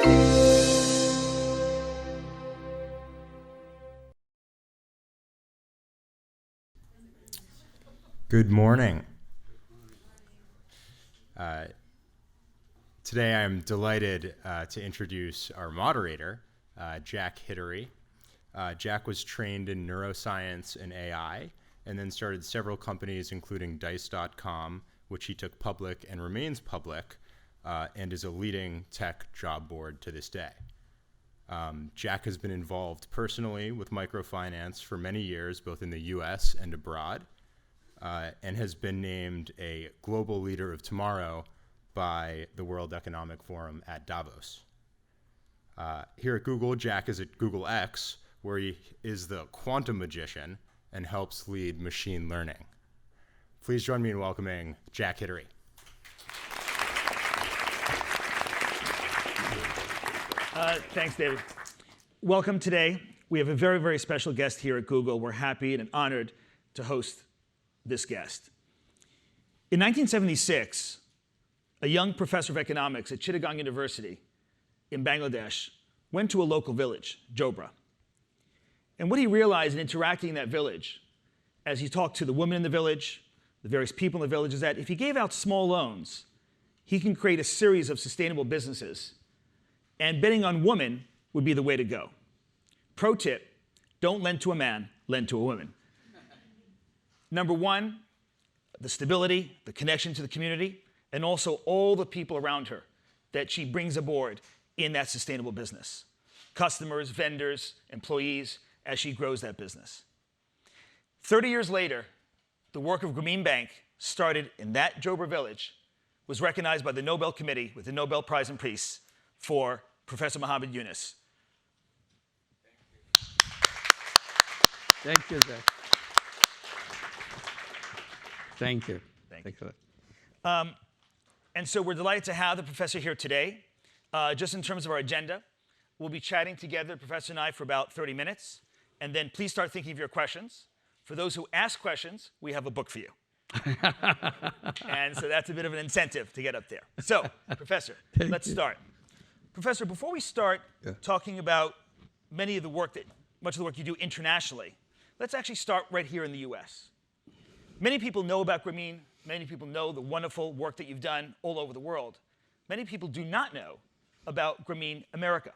Good morning. Today I'm delighted to introduce our moderator, Jack Hidary. Jack was trained in neuroscience and AI, and then started several companies, including Dice.com, which he took public and remains public, and is a leading tech job board to this day. Jack has been involved personally with microfinance for many years, both in the US and abroad, and has been named a global leader of tomorrow by the World Economic Forum at Davos. Here at Google, Jack is at Google X, where he is the Quantumagician and helps lead machine learning. Please join me in welcoming Jack Hidary. Thanks, David. Welcome today. We have a very, very special guest here at Google. We're happy and honored to host this guest. In 1976, a young professor of economics at Chittagong University in Bangladesh went to a local village, Jobra. And what he realized in interacting in that village, as he talked to the women in the village, the various people in the village, is that if he gave out small loans, he can create a series of sustainable businesses. And betting on women would be the way to go. Pro tip, don't lend to a man, lend to a woman. Number one, the stability, the connection to the community, and also all the people around her that she brings aboard in that sustainable business. Customers, vendors, employees, as she grows that business. 30 years later, the work of Grameen Bank, started in that Jobra village, was recognized by the Nobel Committee with the Nobel Prize in Peace for Professor Muhammad Yunus. Thank you, Zach. Thank you. Thank you. And so we're delighted to have the professor here today. Just in terms of our agenda, we'll be chatting together, the professor and I, for about 30 minutes. And then please start thinking of your questions. For those who ask questions, we have a book for you. And so that's a bit of an incentive to get up there. So, Professor, let's start. Professor, before we start talking about much of the work you do internationally, let's actually start right here in the US. Many people know about Grameen. Many people know the wonderful work that you've done all over the world. Many people do not know about Grameen America.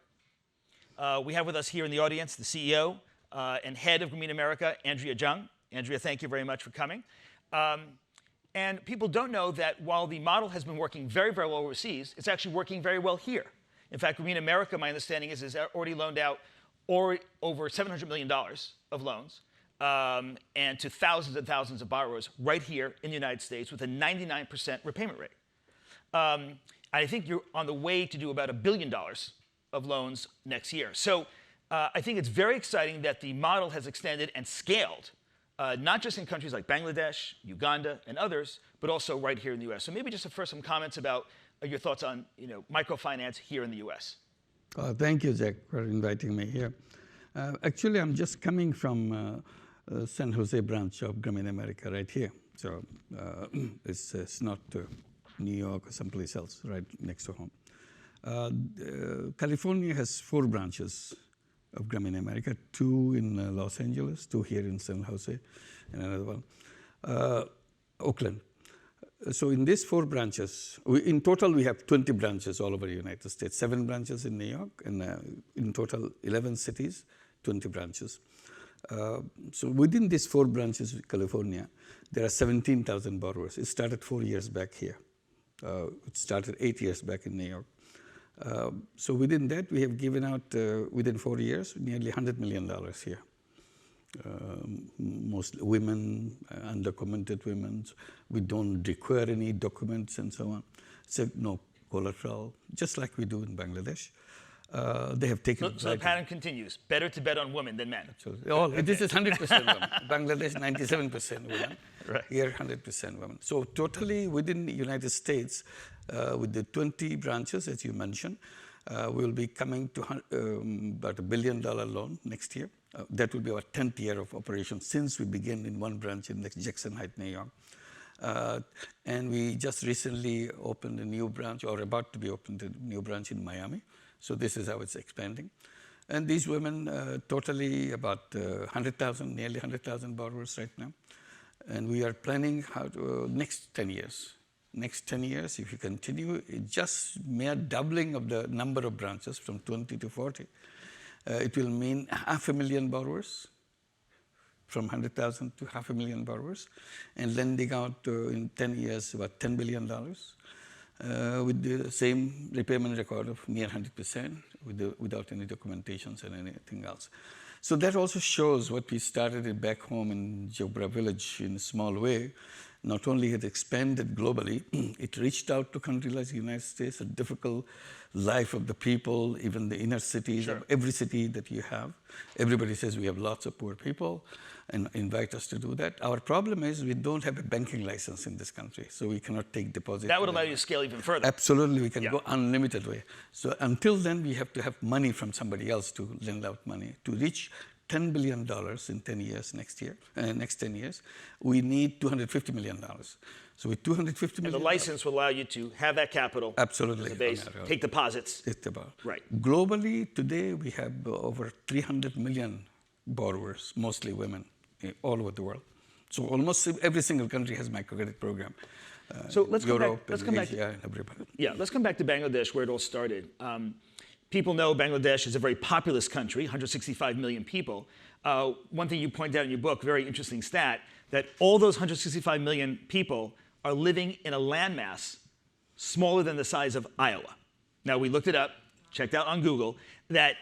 We have with us here in the audience the CEO and head of Grameen America, Andrea Jung. Andrea, thank you very much for coming. And people don't know that while the model has been working very, very well overseas, it's actually working very well here. In fact, Grameen America, my understanding is already loaned out over $700 million of loans. And to thousands and thousands of borrowers right here in the United States with a 99% repayment rate. I think you're on the way to do about $1 billion of loans next year. So I think it's very exciting that the model has extended and scaled, not just in countries like Bangladesh, Uganda, and others, but also right here in the US. So maybe just first some comments about your thoughts on microfinance here in the US. Thank you, Jack, for inviting me here. Actually, I'm just coming from San Jose branch of Grameen America right here. So it's not New York or someplace else right next to home. California has 4 branches of Grameen America, 2 in Los Angeles, 2 here in San Jose, and another one, Oakland. So in these 4 branches, in total we have 20 branches all over the United States, 7 branches in New York, and in total 11 cities, 20 branches. So within these 4 branches in California, there are 17,000 borrowers. It started 4 years back here. It started 8 years back in New York. So within that, we have given out, within 4 years, nearly $100 million here. Mostly women, undocumented women. We don't require any documents and so on. So no collateral, just like we do in Bangladesh. They have taken. So the pattern continues. Better to bet on women than men. Absolutely. This is 100% women. Bangladesh, 97% women. Right. Here, 100% women. So totally within the United States, with the 20 branches, as you mentioned, we'll be coming to about $1 billion loan next year. That will be our 10th year of operation since we began in one branch in Jackson Heights, New York. And we just recently opened a new branch, or about to be opened a new branch in Miami. So this is how it's expanding. And these women, totally about 100,000, nearly 100,000 borrowers right now. And we are planning how to, next 10 years. Next 10 years, if you continue, just mere doubling of the number of branches from 20 to 40, it will mean 500,000 borrowers, from 100,000 to 500,000 borrowers, and lending out in 10 years about $10 billion with the same repayment record of near 100% without any documentations and anything else. So that also shows what we started back home in Jobra village in a small way. Not only had expanded globally, it reached out to countries like the United States, a difficult life of the people, even the inner cities, Sure. of every city that you have. Everybody says we have lots of poor people and invite us to do that. Our problem is we don't have a banking license in this country, so we cannot take deposits. That would allow you to scale even further. Absolutely, we can Yeah. go unlimited way. So until then, we have to have money from somebody else to lend out money. To reach $10 billion in 10 years next 10 years, we need $250 million. So with $250 million. And the license will allow you to have that capital. Absolutely. As a base, take deposits. It's about. Right. Globally, today, we have over 300 million borrowers, mostly women, all over the world. So almost every single country has microcredit program. So let's come back- Europe let's and come back- Asia and everybody. Yeah, let's come back to Bangladesh, where it all started. People know Bangladesh is a very populous country, 165 million people. One thing you point out in your book, very interesting stat, that all those 165 million people are living in a landmass smaller than the size of Iowa. Now, we looked it up, checked out on Google, that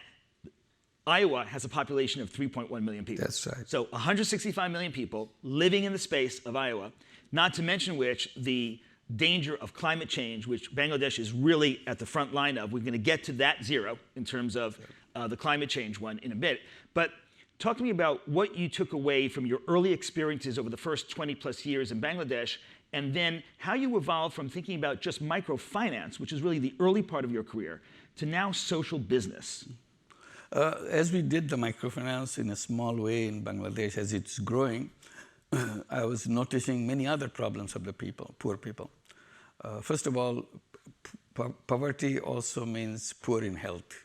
Iowa has a population of 3.1 million people. That's right. So 165 million people living in the space of Iowa, not to mention which the danger of climate change, which Bangladesh is really at the front line of. We're going to get to that zero in terms of the climate change one in a bit. But talk to me about what you took away from your early experiences over the first 20 plus years in Bangladesh, and then how you evolved from thinking about just microfinance, which is really the early part of your career, to now social business. As we did the microfinance in a small way in Bangladesh, as it's growing, I was noticing many other problems of the people, poor people. First of all, poverty also means poor in health,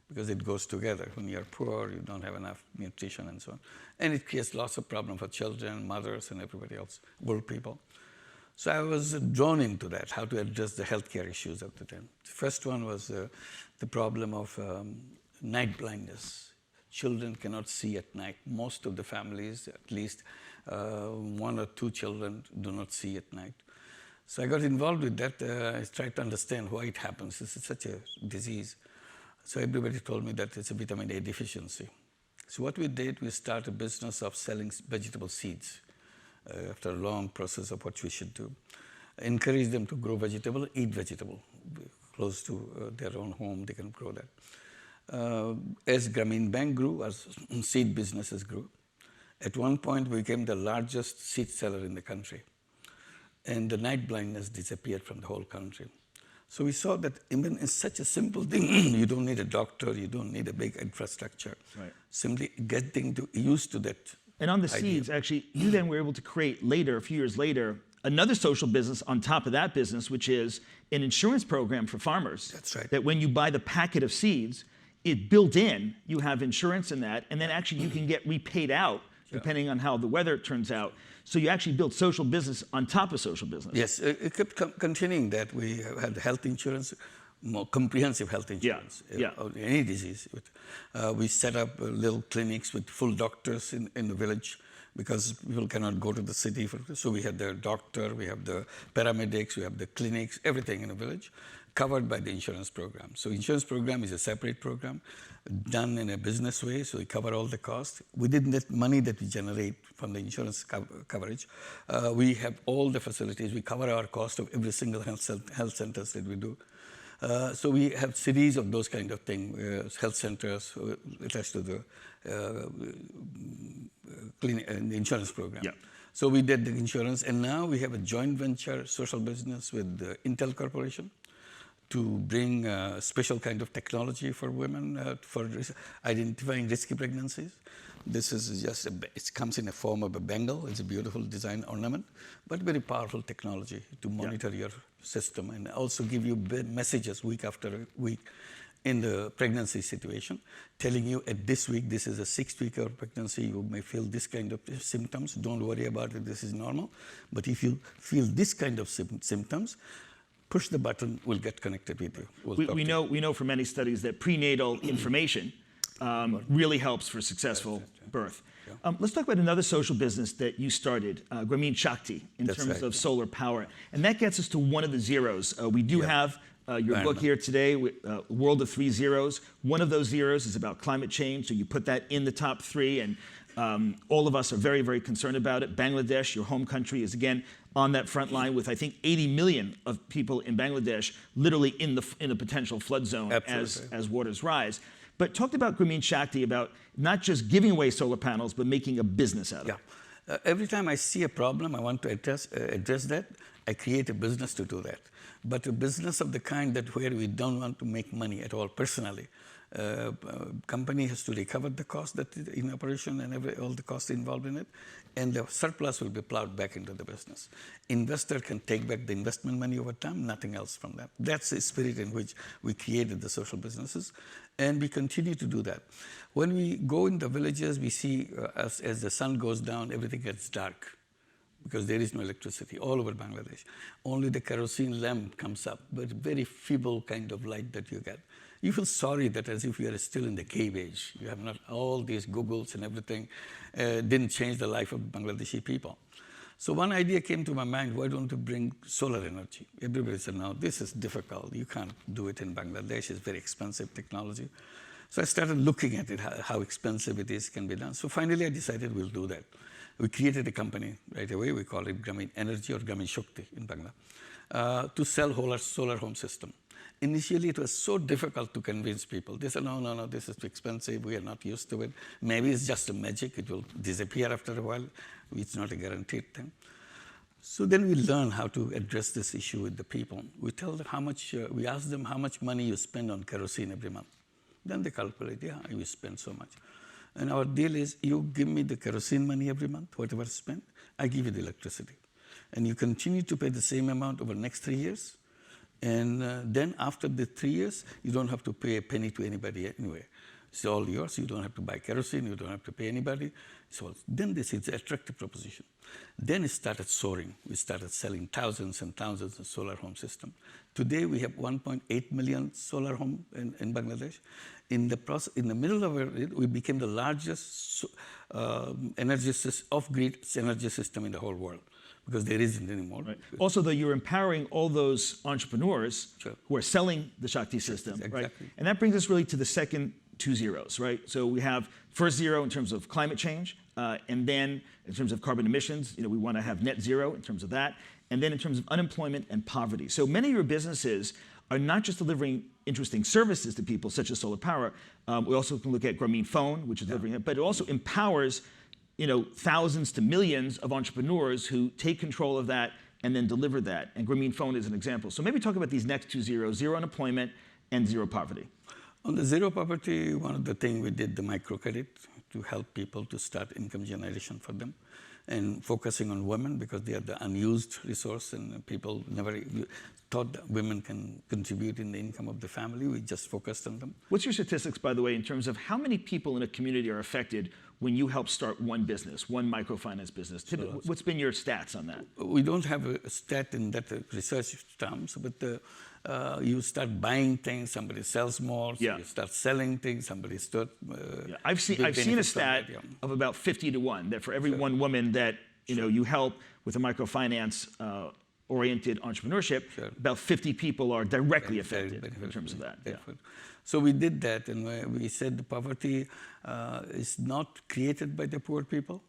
because it goes together. When you're poor, you don't have enough nutrition and so on. And it creates lots of problems for children, mothers, and everybody else, old people. So I was drawn into that, how to address the healthcare issues of the time. The first one was the problem of night blindness. Children cannot see at night. Most of the families, at least one or two children, do not see at night. So I got involved with that. I tried to understand why it happens. This is such a disease. So everybody told me that it's a vitamin A deficiency. So what we did, we started a business of selling vegetable seeds after a long process of what we should do. Encourage them to grow vegetable, eat vegetable. Close to their own home, they can grow that. As Grameen Bank grew, as seed businesses grew, at one point we became the largest seed seller in the country. And the night blindness disappeared from the whole country. So we saw that even in such a simple thing, you don't need a doctor, you don't need a big infrastructure. Right. Simply getting used to that. And on the idea. seeds, actually, you then were able to create later, a few years later, another social business on top of that business, which is an insurance program for farmers. That's right. That when you buy the packet of seeds, it built in, you have insurance in that, and then actually you can get repaid out depending on how the weather turns out. So you actually built social business on top of social business. Yes, it kept continuing that. We had health insurance, more comprehensive health insurance, of any disease. We set up little clinics with full doctors in the village because people cannot go to the city. So we had the doctor, we have the paramedics, we have the clinics, everything in the village covered by the insurance program. So insurance program is a separate program done in a business way, so we cover all the costs. Within that money that we generate from the insurance coverage, we have all the facilities. We cover our cost of every single health centers that we do. So we have series of those kind of things, health centers attached to the the insurance program. Yeah. So we did the insurance, and now we have a joint venture social business with the Intel Corporation to bring a special kind of technology for women for identifying risky pregnancies. This is just, it comes in a form of a bangle. It's a beautiful design ornament, but very powerful technology to monitor your system and also give you messages week after week in the pregnancy situation, telling you at this week, this is a 6-week pregnancy, you may feel this kind of symptoms. Don't worry about it, this is normal. But if you feel this kind of symptoms, push the button, we'll get connected with you. We know from many studies that prenatal information really helps for successful birth. Yeah. Let's talk about another social business that you started, Grameen Shakti, in terms of solar power. And that gets us to one of the zeros. We do have your book here today, World of 3 Zeros. One of those zeros is about climate change, so you put that in the top 3, and all of us are very, very concerned about it. Bangladesh, your home country, is again on that front line with, I think, 80 million of people in Bangladesh literally in the potential flood zone as waters rise. But talk about Grameen Shakti, about not just giving away solar panels, but making a business out of it. Every time I see a problem, I want to address that, I create a business to do that. But a business of the kind that where we don't want to make money at all personally. Company has to recover the cost that is in operation and all the costs involved in it, and the surplus will be plowed back into the business. Investor can take back the investment money over time, nothing else from that. That's the spirit in which we created the social businesses, and we continue to do that. When we go in the villages, we see as the sun goes down, everything gets dark, because there is no electricity all over Bangladesh. Only the kerosene lamp comes up, but very feeble kind of light that you get. You feel sorry that as if you are still in the cave age. You have not all these Googles and everything, didn't change the life of Bangladeshi people. So one idea came to my mind, why don't you bring solar energy? Everybody said, no, this is difficult. You can't do it in Bangladesh. It's very expensive technology. So I started looking at it, how expensive it is, can be done. So finally I decided we'll do that. We created a company right away. We call it Grameen Energy or Grameen Shakti in Bangla, to sell solar home system. Initially, it was so difficult to convince people. They said, no, this is too expensive. We are not used to it. Maybe it's just a magic. It will disappear after a while. It's not a guaranteed thing. So then we learn how to address this issue with the people. We tell them how much, we ask them how much money you spend on kerosene every month. Then they calculate, you spend so much. And our deal is, you give me the kerosene money every month, whatever spent, I give you the electricity. And you continue to pay the same amount over the next 3 years. And then after the 3 years, you don't have to pay a penny to anybody anyway. It's all yours. You don't have to buy kerosene. You don't have to pay anybody. So then this is an attractive proposition. Then it started soaring. We started selling thousands and thousands of solar home systems. Today, we have 1.8 million solar homes in Bangladesh. In the middle of it, we became the largest off-grid energy system in the whole world, because there isn't anymore. Right. Also, though, you're empowering all those entrepreneurs who are selling the Shakti system, right? And that brings us really to the second 2 zeros, right? So we have first zero in terms of climate change, and then in terms of carbon emissions, we want to have net zero in terms of that, and then in terms of unemployment and poverty. So many of your businesses are not just delivering interesting services to people, such as solar power. We also can look at Grameen Phone, which is delivering it, but it also empowers thousands to millions of entrepreneurs who take control of that and then deliver that. And Grameen Phone is an example. So maybe talk about these next 2 zeros, zero unemployment and zero poverty. On the zero poverty, one of the things we did, the microcredit, to help people to start income generation for them, and focusing on women because they are the unused resource and people never thought that women can contribute in the income of the family. We just focused on them. What's your statistics, by the way, in terms of how many people in a community are affected when you help start one business, one microfinance business? What's been your stats on that? We don't have a stat in that research terms, but you start buying things, somebody sells more, so you start selling things, somebody start... I've seen a stat of about 50 to 1, that for every one woman that you help with a microfinance oriented entrepreneurship, about 50 people are directly affected in terms of that. So we did that, and we said the poverty is not created by the poor people.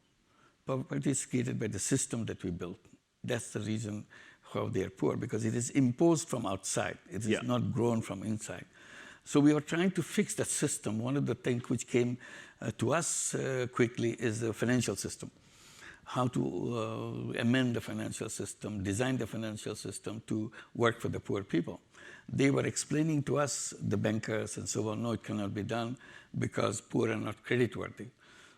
Poverty is created by the system that we built. That's the reason how they are poor, because it is imposed from outside. It is not grown from inside. So we were trying to fix that system. One of the things which came to us quickly is the financial system. How to amend the financial system, design the financial system to work for the poor people. They were explaining to us, the bankers and so on, no, it cannot be done because poor are not creditworthy.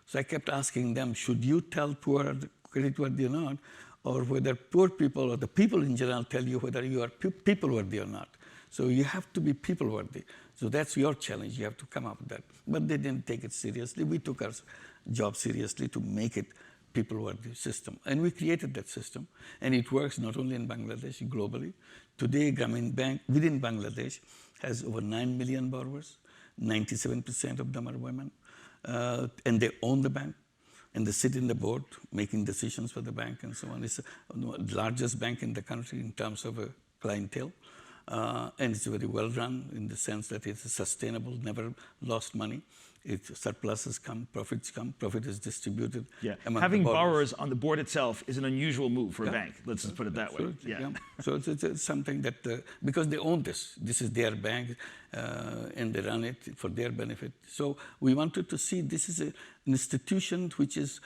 So I kept asking them, should you tell poor are credit-worthy or not, or whether poor people or the people in general tell you whether you are people-worthy or not. So you have to be people-worthy. So that's your challenge. You have to come up with that. But they didn't take it seriously. We took our job seriously to make it people-worthy system. And we created that system. And it works not only in Bangladesh, globally. Today, Grameen Bank within Bangladesh has over 9 million borrowers. 97% of them are women. And they own the bank. And they sit in the board, making decisions for the bank and so on. It's the largest bank in the country in terms of a clientele. And it's very well run in the sense that it's sustainable, never lost money. Surpluses come, profit is distributed. Yeah. Among Having the borrowers on the board itself is an unusual move for a Yeah. bank. Let's just put it that way. Absolutely, Yeah. So it's something that, because they own this is their bank, and they run it for their benefit. So we wanted to see this is an institution which is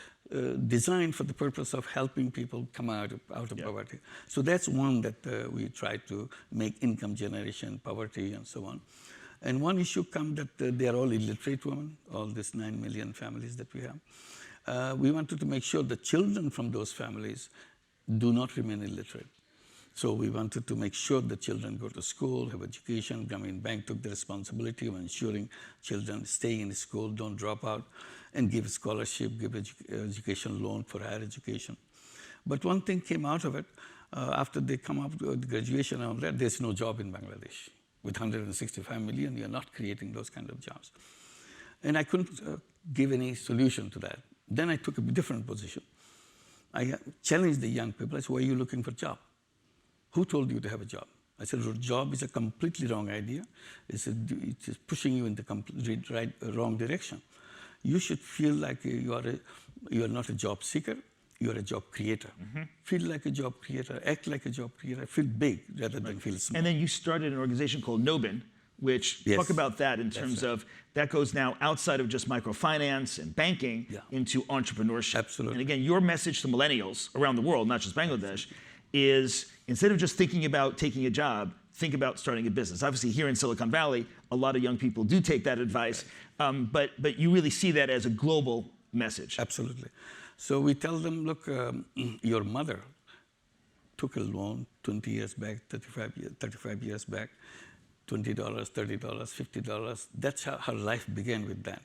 designed for the purpose of helping people come out of Yeah. poverty. So that's one that we try to make income generation, poverty, and so on. And one issue comes that they are all illiterate women, all these 9 million families that we have. We wanted to make sure the children from those families do not remain illiterate. So we wanted to make sure the children go to school, have education. Grameen Bank took the responsibility of ensuring children stay in school, don't drop out, and give scholarship, give education loan for higher education. But one thing came out of it, after they come up with graduation and all that, there's no job in Bangladesh. With 165 million, you're not creating those kind of jobs. And I couldn't give any solution to that. Then I took a different position. I challenged the young people. I said, why are you looking for a job? Who told you to have a job? I said, a job is a completely wrong idea. It is pushing you in the wrong direction. You should feel like you are not a job seeker. You're a job creator. Feel like a job creator, act like a job creator, feel big rather than feel small. And then you started an organization called Nobel, which, Yes. talk about that in terms of, that goes now outside of just microfinance and banking into entrepreneurship. Absolutely. And again, your message to millennials around the world, not just Bangladesh, is instead of just thinking about taking a job, think about starting a business. Obviously, here in Silicon Valley, a lot of young people do take that advice, but you really see that as a global message. Absolutely. So we tell them, look, your mother took a loan 20 years back, 35 years back, $20, $30, $50. That's how her life began with that.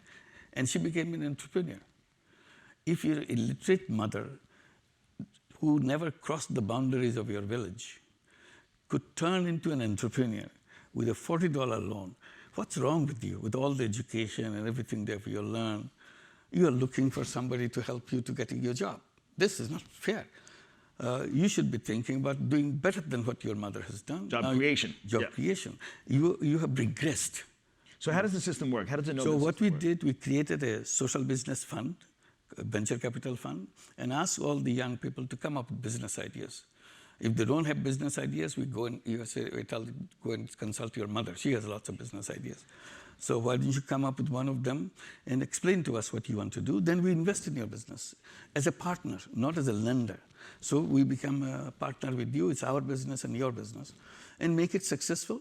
And she became an entrepreneur. If your illiterate mother, who never crossed the boundaries of your village, could turn into an entrepreneur with a $40 loan, what's wrong with you? With all the education and everything that you learn, you are looking for somebody to help you to getting your job. This is not fair. You should be thinking about doing better than what your mother has done. Job creation. Job creation. You have regressed. So how does the system work? How does it know? So what we did, we created a social business fund, a venture capital fund, and asked all the young people to come up with business ideas. If they don't have business ideas, we go and we tell them, go and consult your mother. She has lots of business ideas. So why don't you come up with one of them and explain to us what you want to do? Then we invest in your business as a partner, not as a lender. So we become a partner with you. It's our business and your business, and make it successful.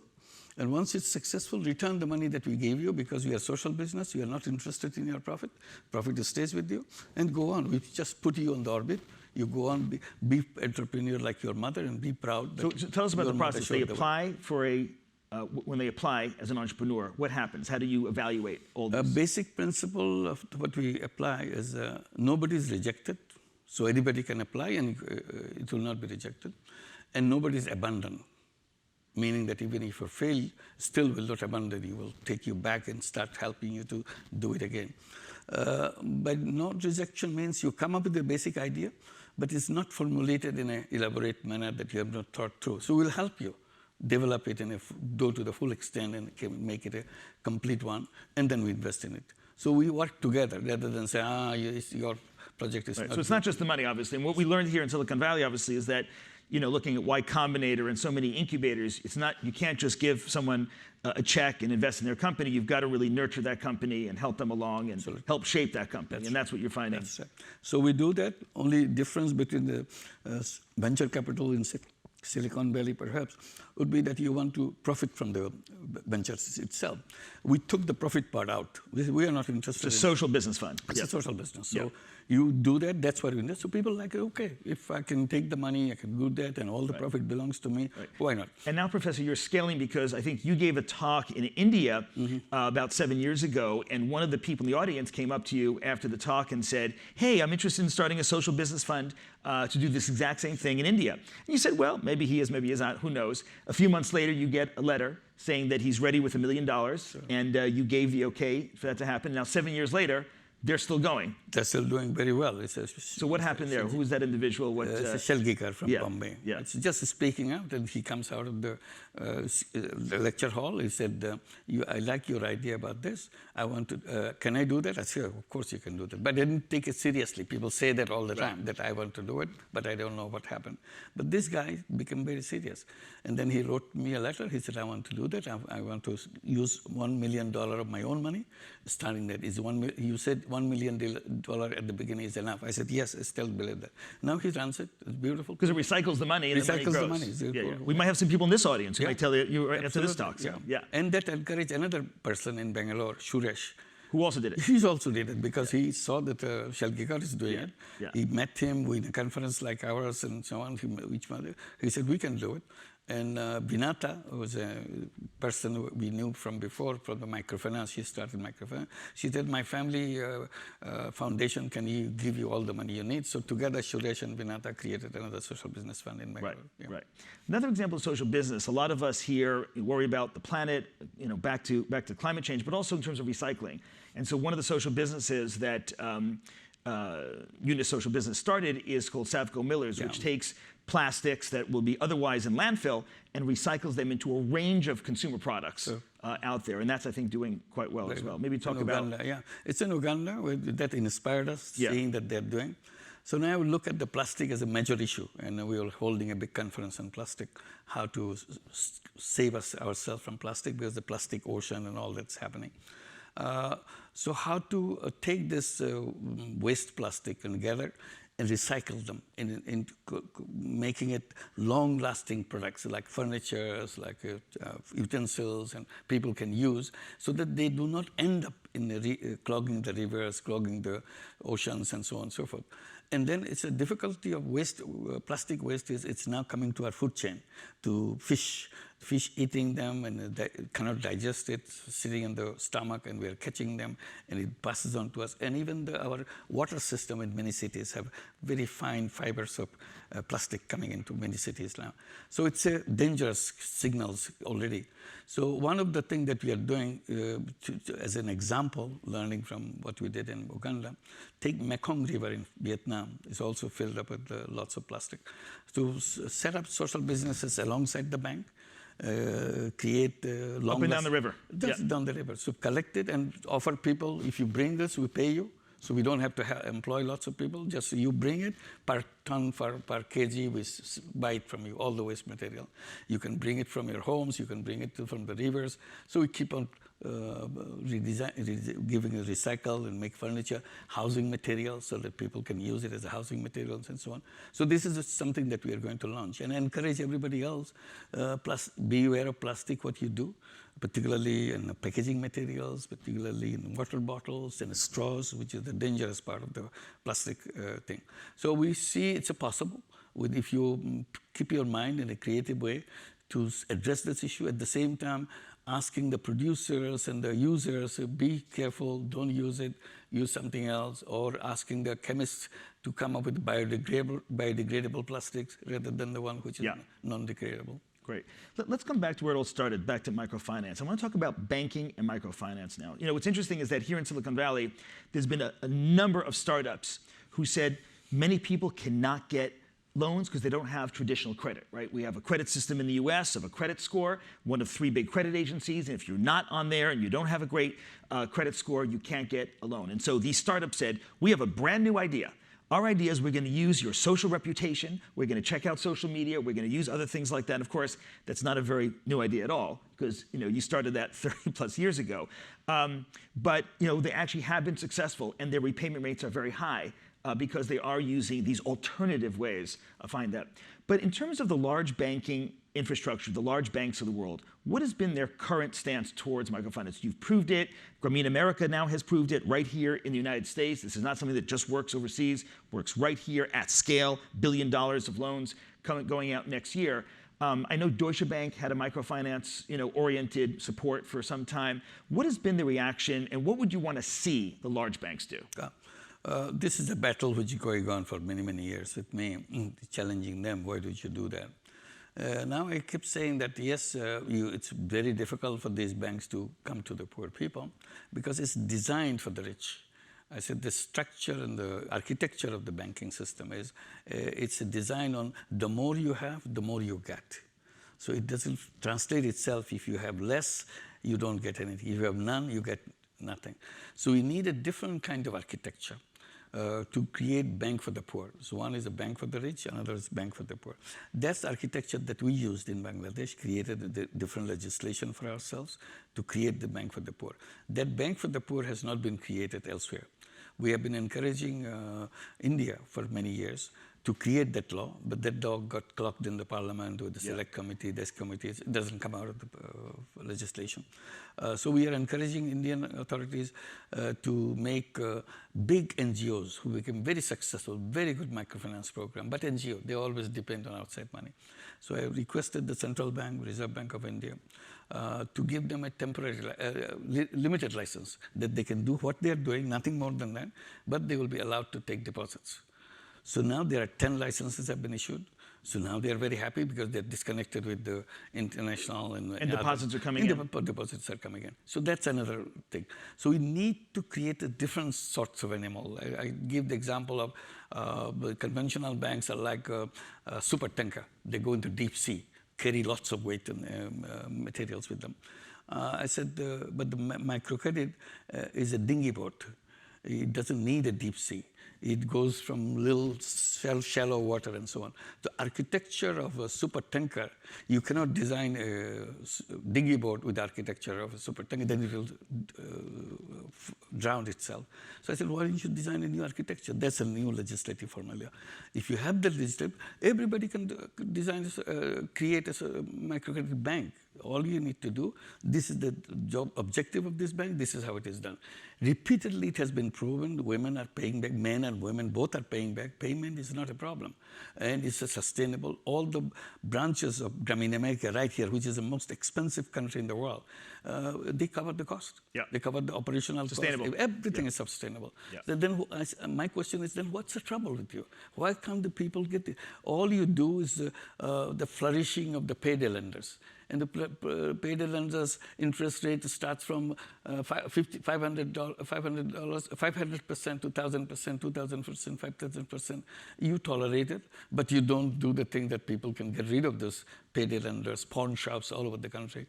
And once it's successful, return the money that we gave you, because we are social business. You are not interested in your profit. Profit stays with you, and go on. We just put you on the orbit. You go on, be entrepreneur like your mother, and be proud. So tell us about the process. They apply for when they apply as an entrepreneur, what happens? How do you evaluate all this? A basic principle of what we apply is nobody is rejected. So anybody can apply and it will not be rejected. And nobody is abandoned, meaning that even if you fail, still will not abandon you, will take you back and start helping you to do it again. But no rejection means you come up with a basic idea, but it's not formulated in an elaborate manner that you have not thought through. So we'll help you develop it and go to the full extent and make it a complete one, and then we invest in it. So we work together rather than say, your project is right. not So it's not just the money, obviously. And what we learned here in Silicon Valley, obviously, is that, looking at Y Combinator and so many incubators, you can't just give someone a check and invest in their company. You've got to really nurture that company and help them along and help shape that company. That's what you're finding. That's right. So we do that. Only difference between the venture capital in Silicon Valley perhaps, would be that you want to profit from the ventures itself. We took the profit part out. We are not interested. It's a social business fund. It's a social business. So Yep. you do that, that's what we do. So people like, okay, if I can take the money, I can do that, and all the profit belongs to me, why not? And now, Professor, you're scaling because I think you gave a talk in India about 7 years ago, and one of the people in the audience came up to you after the talk and said, hey, I'm interested in starting a social business fund to do this exact same thing in India. And you said, well, maybe he is, maybe he is not, who knows. A few months later, you get a letter saying that he's ready with $1 million, and you gave the okay for that to happen. Now, 7 years later, they're still going. They're still doing very well. So what happened there? Who's that individual? What, it's a Shelgikar from Bombay. Yeah. It's just speaking out, and he comes out of the lecture hall. He said, I like your idea about this. I want to, can I do that? I said, of course you can do that. But I didn't take it seriously. People say that all the time, that I want to do it, but I don't know what happened. But this guy became very serious. And then he wrote me a letter. He said, I want to do that. I want to use $1 million of my own money, starting that. You said $1 million at the beginning is enough. I said, yes, I still believe that. Now he runs it. It's beautiful. Because it recycles the money and recycles the money grows. The money. We might have some people in this audience who might tell you right after this talk. So, And that encouraged another person in Bangalore, Suresh. Who also did it. He's also did it because he saw that Shelgikar is doing it. Yeah. He met him in a conference like ours and so on. He said, we can do it. And Vinata was a person we knew from before, from the microfinance. She started microfinance. She said, my family foundation can give you all the money you need. So together, Suresh and Vinata created another social business fund in Bangalore. Right. Another example of social business, a lot of us here worry about the planet, back to climate change, but also in terms of recycling. And so one of the social businesses that Yunus Social Business started is called Savco Millers, which takes plastics that will be otherwise in landfill and recycles them into a range of consumer products out there. And that's, I think, doing quite well as well. Maybe talk about... Uganda, It's in Uganda that inspired us, seeing that they're doing. So now we look at the plastic as a major issue. And we are holding a big conference on plastic, how to save ourselves from plastic, because the plastic ocean and all that's happening. So how to take this waste plastic and gather and recycle them into making it long-lasting products like furniture, like utensils, and people can use, so that they do not end up in clogging the rivers, clogging the oceans, and so on and so forth. And then it's a difficulty of waste. Plastic waste is it's now coming to our food chain, to fish eating them, and they cannot digest it, sitting in the stomach, and we are catching them, and it passes on to us. And even our water system in many cities have very fine fibers of plastic coming into many cities now. So it's a dangerous signals already. So one of the things that we are doing, as an example, learning from what we did in Uganda, take Mekong River in Vietnam is also filled up with lots of plastic. To set up social businesses alongside the bank, create up and down the river. Just down the river. So collect it and offer people, if you bring this, we pay you. So we don't have to employ lots of people. Just you bring it per ton, per kg, we buy it from you, all the waste material. You can bring it from your homes. You can bring it from the rivers. So we keep on giving it recycle and make furniture, housing materials, so that people can use it as a housing materials and so on. So this is something that we are going to launch and encourage everybody else. Plus, be aware of plastic, what you do, particularly in packaging materials, particularly in water bottles and straws, which is the dangerous part of the plastic thing. So we see it's possible if you keep your mind in a creative way to address this issue, at the same time asking the producers and the users, be careful, don't use it, use something else, or asking the chemists to come up with biodegradable plastics rather than the one which is non-degradable. Great. Let's come back to where it all started, back to microfinance. I want to talk about banking and microfinance now. What's interesting is that here in Silicon Valley, there's been a number of startups who said many people cannot get loans because they don't have traditional credit, right? We have a credit system in the US of a credit score, one of 3 big credit agencies, and if you're not on there and you don't have a great credit score, you can't get a loan. And so these startups said, we have a brand new idea. Our idea is we're going to use your social reputation, we're going to check out social media, we're going to use other things like that. And of course, that's not a very new idea at all, because you started that 30 plus years ago. But they actually have been successful, and their repayment rates are very high. because they are using these alternative ways of finding that. But in terms of the large banking infrastructure, the large banks of the world, what has been their current stance towards microfinance? You've proved it. Grameen America now has proved it right here in the United States. This is not something that just works overseas, works right here at scale, $1 billion of loans going out next year. I know Deutsche Bank had a microfinance, oriented support for some time. What has been the reaction, and what would you want to see the large banks do? This is a battle which is going on for many, many years with me, challenging them. Why did you do that? Now I keep saying that, yes, it's very difficult for these banks to come to the poor people because it's designed for the rich. I said the structure and the architecture of the banking system is, it's a design on the more you have, the more you get. So it doesn't translate itself. If you have less, you don't get anything. If you have none, you get nothing. So we need a different kind of architecture to create bank for the poor. So one is a bank for the rich, another is bank for the poor. That's the architecture that we used in Bangladesh, created a different legislation for ourselves to create the bank for the poor. That bank for the poor has not been created elsewhere. We have been encouraging India for many years to create that law, but that law got clocked in the parliament with the select committee, this committee. It doesn't come out of the legislation. So we are encouraging Indian authorities to make big NGOs who became very successful, very good microfinance program, but NGO, they always depend on outside money. So I requested the Central Bank, Reserve Bank of India, to give them a temporary, limited license that they can do what they are doing, nothing more than that, but they will be allowed to take deposits. So now there are 10 licenses have been issued. So now they are very happy because they're disconnected with the international and deposits are coming in. Deposits are coming in. So that's another thing. So we need to create a different sorts of animal. I give the example of the conventional banks are like a super tanker. They go into deep sea, carry lots of weight and materials with them. I said, but the microcredit is a dinghy boat. It doesn't need a deep sea. It goes from little shallow water and so on. The architecture of a super tanker, you cannot design a dinghy boat with the architecture of a super tanker, then it will drown itself. So I said, why don't you design a new architecture? That's a new legislative formula. If you have the legislative, everybody can design, create a microcredit bank. All you need to do, this is the job objective of this bank, this is how it is done. Repeatedly it has been proven, women are paying back, men and women both are paying back. Payment is not a problem. And it's a sustainable, all the branches of Grameen America right here, which is the most expensive country in the world, they cover the cost. Yeah. They cover the operational sustainable cost. Everything is sustainable. Yeah. So then my question is then what's the trouble with you? Why can't the people get it? All you do is the flourishing of the payday lenders. And the payday lenders' interest rate starts from $500 to 1,000%, 2,000%, 5,000%. You tolerate it, but you don't do the thing that people can get rid of those payday lenders, pawn shops all over the country.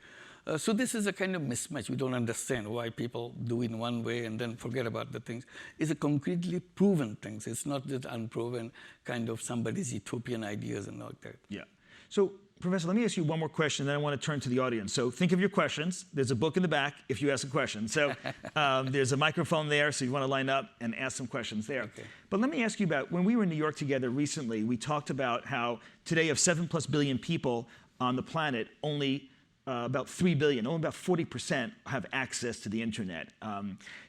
So this is a kind of mismatch. We don't understand why people do in one way and then forget about the things. It's a concretely proven things. It's not just unproven kind of somebody's utopian ideas and all that. Yeah. So, Professor, let me ask you one more question, then I want to turn to the audience. So think of your questions. There's a book in the back if you ask a question. So there's a microphone there, so you want to line up and ask some questions there. Okay. But let me ask you about, when we were in New York together recently, we talked about how today of 7+ billion people on the planet, only about 3 billion, only about 40% have access to the internet.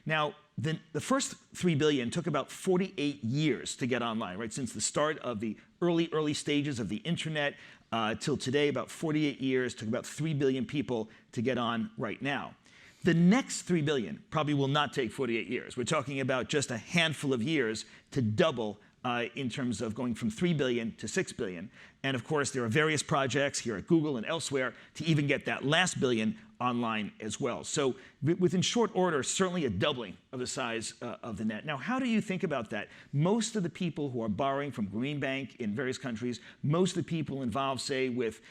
Now, the first 3 billion took about 48 years to get online, right? Since the start of the early stages of the internet till today, about 48 years, took about 3 billion people to get on right now. The next 3 billion probably will not take 48 years. We're talking about just a handful of years to double in terms of going from 3 billion to 6 billion. And of course, there are various projects here at Google and elsewhere to even get that last billion online as well. So within short order, certainly a doubling of the size of the net. Now, how do you think about that? Most of the people who are borrowing from Grameen Bank in various countries, most of the people involved, say, with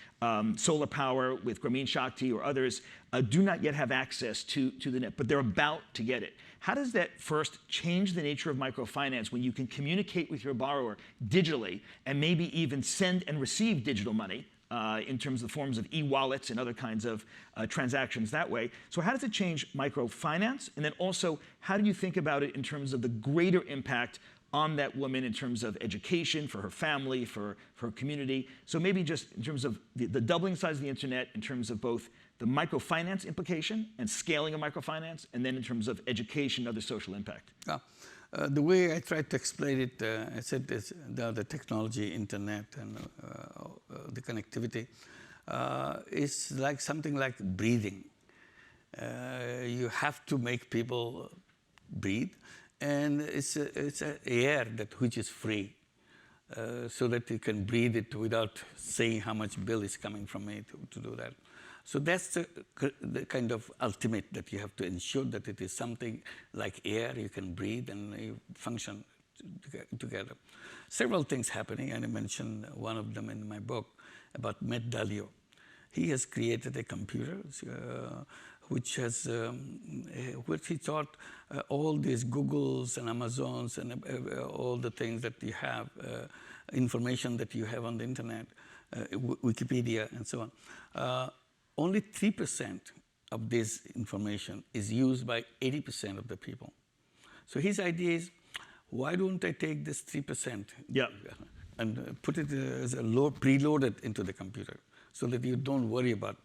solar power, with Grameen Shakti or others, do not yet have access to the net, but they're about to get it. How does that first change the nature of microfinance when you can communicate with your borrower digitally and maybe even send and receive digital money in terms of the forms of e-wallets and other kinds of transactions that way? So how does it change microfinance? And then also, how do you think about it in terms of the greater impact on that woman in terms of education for her family, for her community. So maybe just in terms of the doubling size of the internet, in terms of both the microfinance implication and scaling of microfinance, and then in terms of education and other social impact. The way I tried to explain it, I said this, the technology, internet, and the connectivity is like something like breathing. You have to make people breathe, and it's an air which is free, so that you can breathe it without saying how much bill is coming from me to do that. So that's the kind of ultimate that you have to ensure that it is something like air, you can breathe and you function together. Several things happening, and I mentioned one of them in my book about Matt Dalio. He has created a computer which has, which he thought all these Googles and Amazons and all the things that you have, information that you have on the internet, Wikipedia and so on. Only 3% of this information is used by 80% of the people. So his idea is, why don't I take this 3% and put it as a preloaded into the computer so that you don't worry about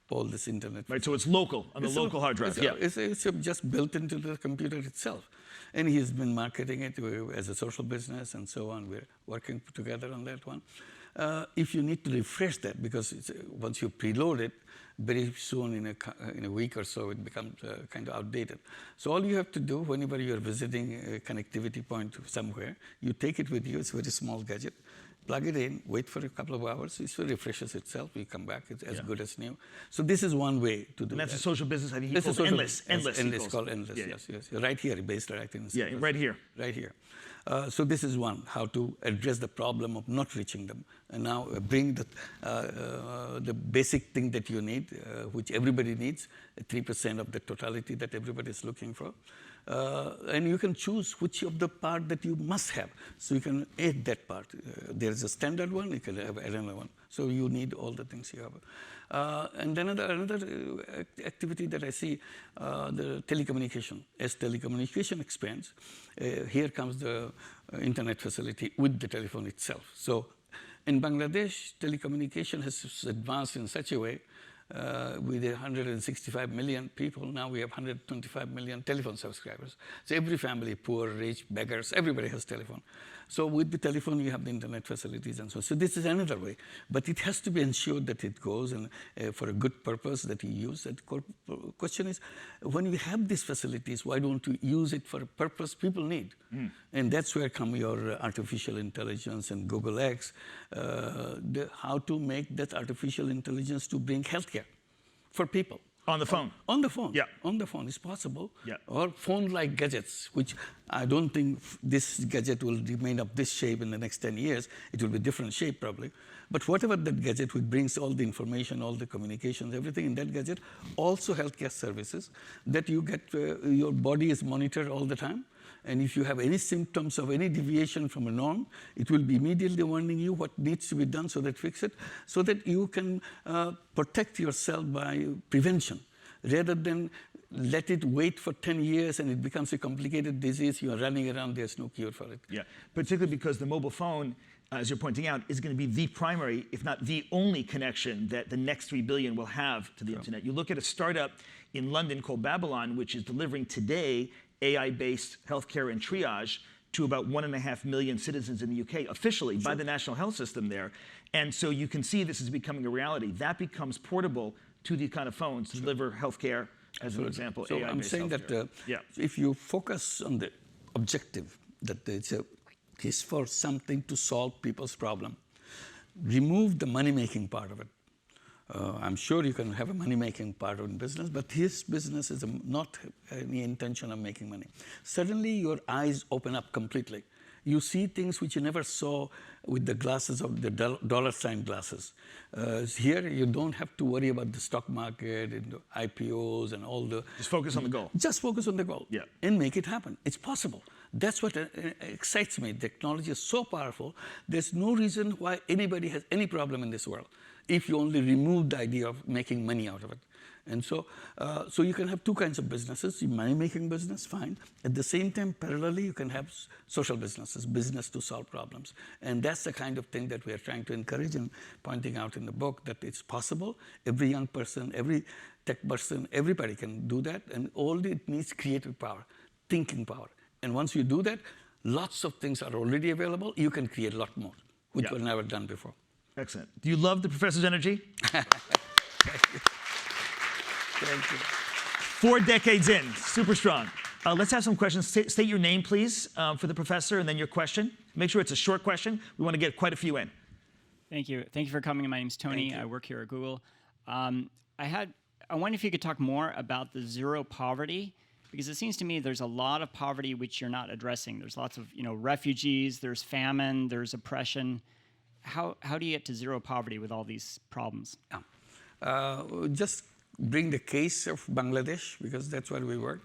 all this internet. Right, so it's local, on the local hard drive. It's just built into the computer itself. And he's been marketing it as a social business and so on. We're working together on that one. If you need to refresh that, because once you preload it, very soon in a week or so, it becomes kind of outdated. So all you have to do whenever you're visiting a connectivity point somewhere, you take it with you. It's a very small gadget. Plug it in, wait for a couple of hours, it refreshes itself, you come back, it's as good as new. So this is one way to do that. And that's a social business, I think he calls endless. It's called endless, yes. Right here, based right in. Yeah, right here. Right here. So this is one, how to address the problem of not reaching them. And now bring the basic thing that you need, which everybody needs, 3% of the totality that everybody is looking for. And you can choose which of the part that you must have. So you can add that part. There's a standard one, you can have another one. So you need all the things you have. And then another activity that I see, the telecommunication. As telecommunication expands, here comes the internet facility with the telephone itself. So in Bangladesh, telecommunication has advanced in such a way, with 165 million people, now we have 125 million telephone subscribers. So every family, poor, rich, beggars, everybody has telephone. So with the telephone, you have the internet facilities and so on. So this is another way. But it has to be ensured that it goes and for a good purpose that you use. The question is, when you have these facilities, why don't you use it for a purpose people need? And that's where come your artificial intelligence and Google X, how to make that artificial intelligence to bring healthcare for people. On the phone? On the phone. Yeah. On the phone is possible. Yeah. Or phone-like gadgets, which I don't think this gadget will remain of this shape in the next 10 years. It will be different shape probably. But whatever that gadget which brings all the information, all the communications, everything in that gadget, also healthcare services that you get, your body is monitored all the time. And if you have any symptoms of any deviation from a norm, it will be immediately warning you what needs to be done so that fix it, so that you can protect yourself by prevention, rather than let it wait for 10 years and it becomes a complicated disease. You are running around, there's no cure for it. Yeah, particularly because the mobile phone, as you're pointing out, is going to be the primary, if not the only connection that the next 3 billion will have to the internet. You look at a startup in London called Babylon, which is delivering today AI-based healthcare and triage to about 1.5 million citizens in the UK, officially by the National Health System there. And so you can see this is becoming a reality. That becomes portable to these kind of phones to deliver healthcare, as an example. So I'm saying that if you focus on the objective, that it's for something to solve people's problem, remove the money-making part of it. I'm sure you can have a money-making part in business, but his business is not any intention of making money. Suddenly, your eyes open up completely. You see things which you never saw with the glasses of the dollar sign glasses. Here, you don't have to worry about the stock market and the IPOs and all the... Just focus on the goal. Just focus on the goal. Yeah. And make it happen. It's possible. That's what excites me. Technology is so powerful, there's no reason why anybody has any problem in this world, if you only remove the idea of making money out of it. And so, so you can have two kinds of businesses, money-making business, fine. At the same time, parallelly, you can have social businesses, business to solve problems. And that's the kind of thing that we are trying to encourage and pointing out in the book, that it's possible. Every young person, every tech person, everybody can do that. And all it needs creative power, thinking power. And once you do that, lots of things are already available. You can create a lot more, which were never done before. Excellent. Do you love the professor's energy? Thank you. Thank you. 4 decades in, super strong. Let's have some questions. State your name, please, for the professor, and then your question. Make sure it's a short question. We want to get quite a few in. Thank you. Thank you for coming. My name's Tony. I work here at Google. I wonder if you could talk more about the zero poverty, because it seems to me there's a lot of poverty which you're not addressing. There's lots of refugees, there's famine, there's oppression. How do you get to zero poverty with all these problems? Just bring the case of Bangladesh, because that's where we work.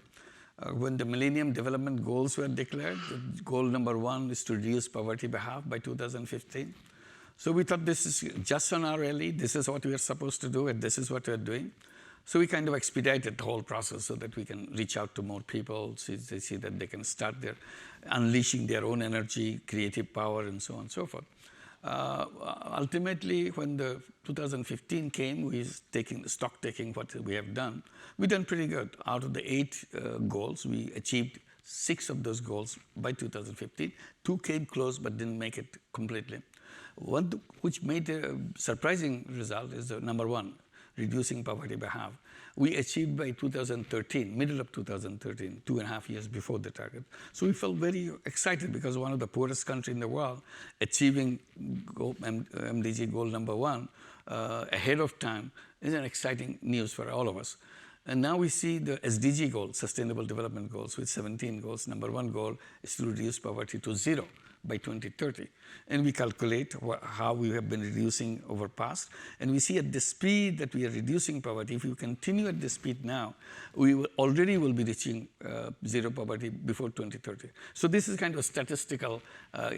When the Millennium Development Goals were declared, goal number 1 is to reduce poverty by half by 2015. So we thought this is just on our alley, this is what we are supposed to do, and this is what we're doing. So we kind of expedited the whole process so that we can reach out to more people, so they see that they can start unleashing their own energy, creative power, and so on and so forth. Ultimately, when the 2015 came, we stock taking what we have done. We've done pretty good. Out of the 8 goals, we achieved 6 of those goals by 2015. 2 came close but didn't make it completely. One which made a surprising result is the number 1, reducing poverty by half. We achieved by 2013, middle of 2013, 2.5 years before the target. So we felt very excited because one of the poorest countries in the world achieving MDG goal number 1 ahead of time is an exciting news for all of us. And now we see the SDG goals, Sustainable Development Goals, with 17 goals. Number 1 goal is to reduce poverty to 0 by 2030. And we calculate how we have been reducing over past. And we see at the speed that we are reducing poverty, if we continue at this speed now, we will be reaching zero poverty before 2030. So this is kind of statistical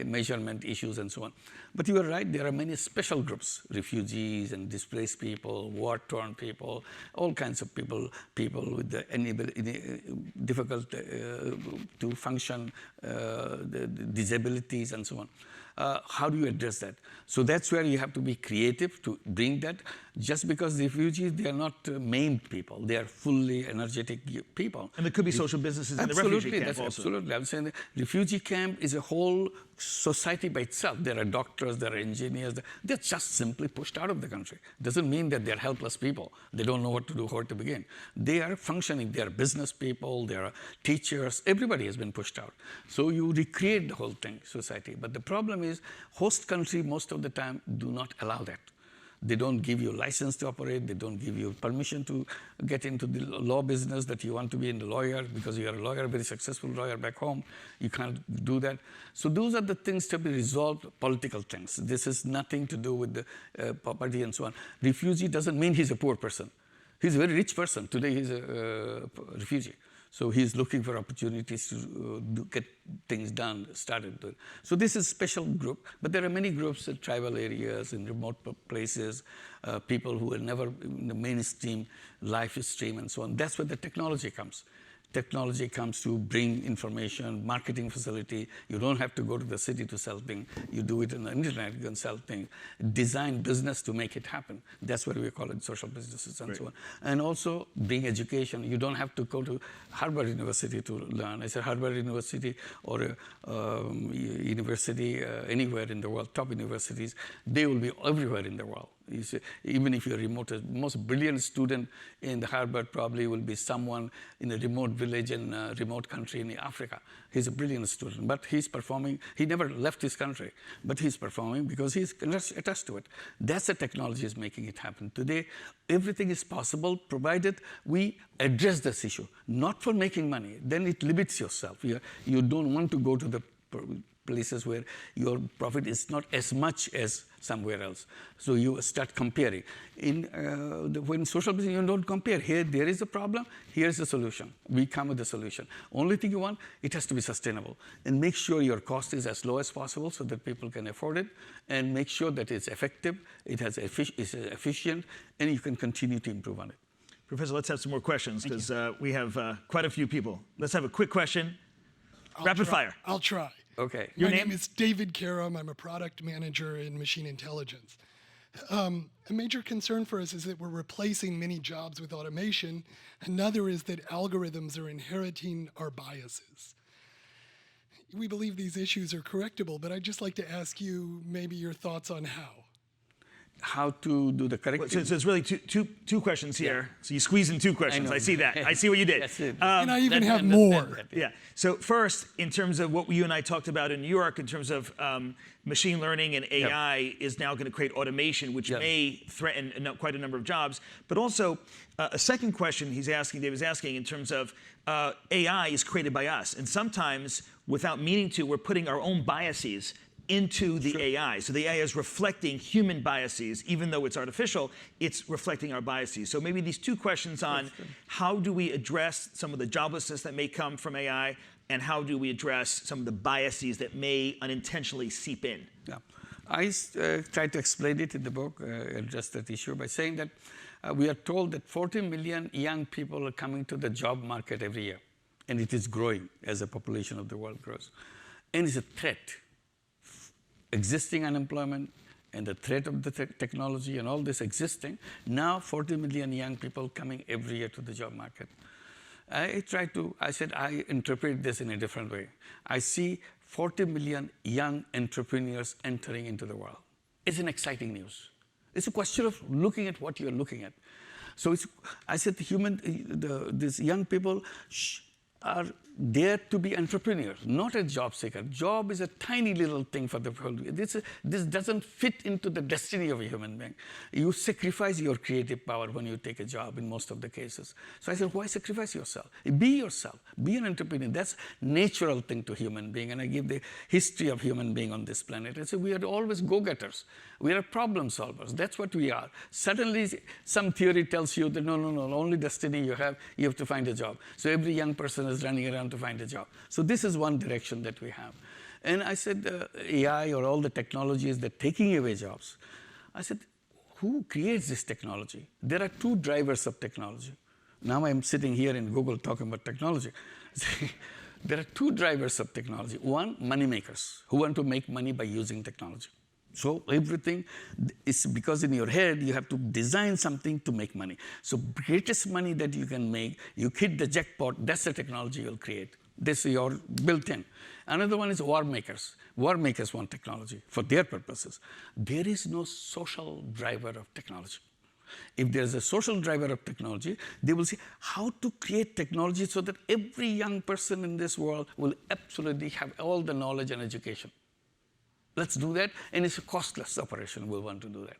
measurement issues and so on. But you are right, there are many special groups, refugees and displaced people, war-torn people, all kinds of people with the difficult to function, the disabilities and so on. How do you address that? So that's where you have to be creative to bring that. Just because the refugees, they are not maimed people. They are fully energetic people. And there could be social businesses in the refugee camp also. Absolutely. I'm saying the refugee camp is a whole society by itself. There are doctors, there are engineers. They're just simply pushed out of the country. Doesn't mean that they're helpless people. They don't know what to do, where to begin. They are functioning. They are business people. They are teachers. Everybody has been pushed out. So you recreate the whole thing, society. But the problem is host country most of the time do not allow that. They don't give you a license to operate. They don't give you permission to get into the law business that you want to be in the lawyer because you are a lawyer, a very successful lawyer back home. You can't do that. So those are the things to be resolved, political things. This is nothing to do with the poverty and so on. Refugee doesn't mean he's a poor person. He's a very rich person. Today he's a refugee. So he's looking for opportunities to get things done, started. So this is a special group, but there are many groups in tribal areas, in remote places, people who are never in the mainstream life stream and so on. That's where the technology comes. Technology comes to bring information, marketing facility. You don't have to go to the city to sell things. You do it on the internet, you can sell things. Design business to make it happen. That's what we call it, social businesses and so on. And also bring education. You don't have to go to Harvard University to learn. I said Harvard University or university anywhere in the world, top universities, they will be everywhere in the world. You see, even if you're remote, the most brilliant student in the Harvard probably will be someone in a remote village in a remote country in Africa. He's a brilliant student, but he's performing. He never left his country, but he's performing because he's attached to it. That's the technology is making it happen. Today, everything is possible provided we address this issue, not for making money. Then it limits yourself. You don't want to go to the places where your profit is not as much as somewhere else. So you start comparing. When social business, you don't compare. Here, there is a problem. Here's the solution. We come with the solution. Only thing you want, it has to be sustainable. And make sure your cost is as low as possible so that people can afford it. And make sure that it's effective, it's efficient, and you can continue to improve on it. Professor, let's have some more questions because we have quite a few people. Let's have a quick question. Rapid fire. I'll try. Okay. Your My name? name is David Karam. I'm a product manager in machine intelligence. A major concern for us is that we're replacing many jobs with automation. Another is that algorithms are inheriting our biases. We believe these issues are correctable, but I'd just like to ask you maybe your thoughts on how. How to do the correcting? So it's really two questions here. So you squeeze in two questions. know. I see that. I see what you did. That's it. And I even That- have understand more. that. Yeah. So first, in terms of what you and I talked about in New York, in terms of machine learning and AI is now going to create automation, which may threaten quite a number of jobs. But also, a second question Dave is asking in terms of AI is created by us. And sometimes, without meaning to, we're putting our own biases into the AI. So the AI is reflecting human biases, even though it's artificial, it's reflecting our biases. So maybe these two questions on how do we address some of the joblessness that may come from AI, and how do we address some of the biases that may unintentionally seep in? Yeah. I try to explain it in the book, address that issue by saying that we are told that 40 million young people are coming to the job market every year, and it is growing as the population of the world grows. And it's a threat. Existing unemployment and the threat of the technology and all this existing, now 40 million young people coming every year to the job market. I interpret this in a different way. I see 40 million young entrepreneurs entering into the world. It's an exciting news. It's a question of looking at what you're looking at. So I said these young people are there to be entrepreneurs, not a job seeker. Job is a tiny little thing for the world. This doesn't fit into the destiny of a human being. You sacrifice your creative power when you take a job in most of the cases. So I said, why sacrifice yourself? Be yourself. Be an entrepreneur. That's a natural thing to human being. And I give the history of human being on this planet. I said, we are always go-getters. We are problem solvers. That's what we are. Suddenly, some theory tells you that no, only destiny you have to find a job. So every young person is running around to find a job. So this is one direction that we have. And I said, AI or all the technologies that are taking away jobs. I said, who creates this technology? There are two drivers of technology. Now I'm sitting here in Google talking about technology. There are two drivers of technology. One, money makers who want to make money by using technology. So everything is because in your head, you have to design something to make money. So greatest money that you can make, you hit the jackpot, that's the technology you'll create. This is your built-in. Another one is war makers. War makers want technology for their purposes. There is no social driver of technology. If there's a social driver of technology, they will see how to create technology so that every young person in this world will absolutely have all the knowledge and education. Let's do that, and it's a costless operation. We'll want to do that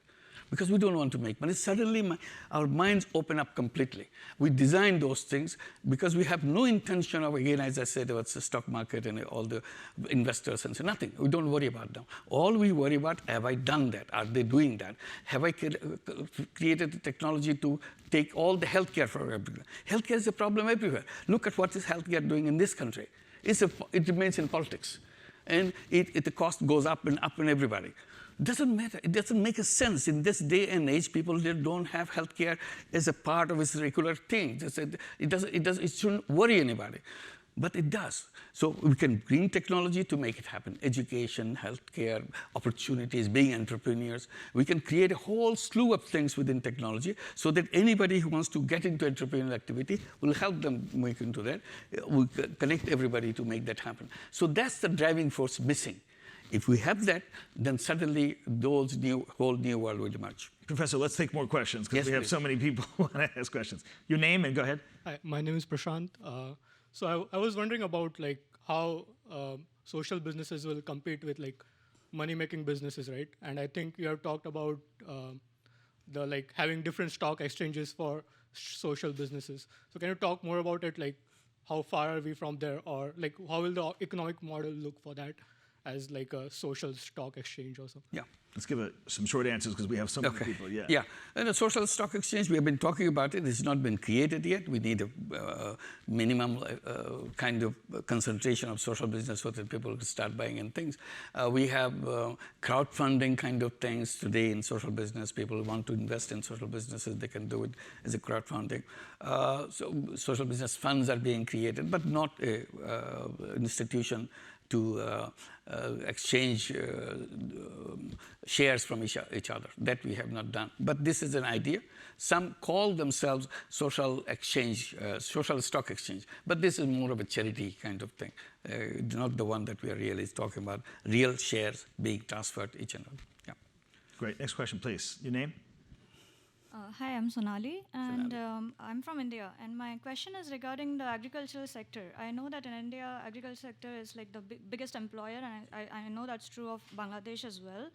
because we don't want to make money. Suddenly, our minds open up completely. We design those things because we have no intention of, again, as I said, about the stock market and all the investors and so nothing. We don't worry about them. All we worry about, have I done that? Are they doing that? Have I created the technology to take all the healthcare for everyone? Healthcare is a problem everywhere. Look at what is healthcare doing in this country. It remains in politics. And the cost goes up and everybody. It doesn't matter. It doesn't make a sense. In this day and age, people don't have healthcare as a part of its regular thing. It shouldn't worry anybody. But it does. So we can bring technology to make it happen. Education, healthcare, opportunities, being entrepreneurs. We can create a whole slew of things within technology so that anybody who wants to get into entrepreneurial activity will help them make into that. We connect everybody to make that happen. So that's the driving force missing. If we have that, then suddenly those whole new world will emerge. Professor, let's take more questions because we have so many people who want to ask questions. Your name and go ahead. Hi, my name is Prashant. So I was wondering about how social businesses will compete with money-making businesses, right? And I think you have talked about having different stock exchanges for social businesses. So can you talk more about it? How far are we from there, or how will the economic model look for that? as like a social stock exchange or something? Yeah. Let's give some short answers because we have so many people. Yeah. Yeah. And the social stock exchange, we have been talking about it. It's not been created yet. We need a minimum kind of concentration of social business so that people can start buying in things. We have crowdfunding kind of things today in social business. People want to invest in social businesses. They can do it as a crowdfunding. So social business funds are being created, but not an institution to exchange shares from each other. That we have not done. But this is an idea. Some call themselves social exchange, social stock exchange. But this is more of a charity kind of thing, not the one that we are really talking about, real shares being transferred each and every. Yeah. Great. Next question, please. Your name? Hi, I'm Sonali, and I'm from India. And my question is regarding the agricultural sector. I know that in India, agriculture sector is like the biggest employer, and I know that's true of Bangladesh as well.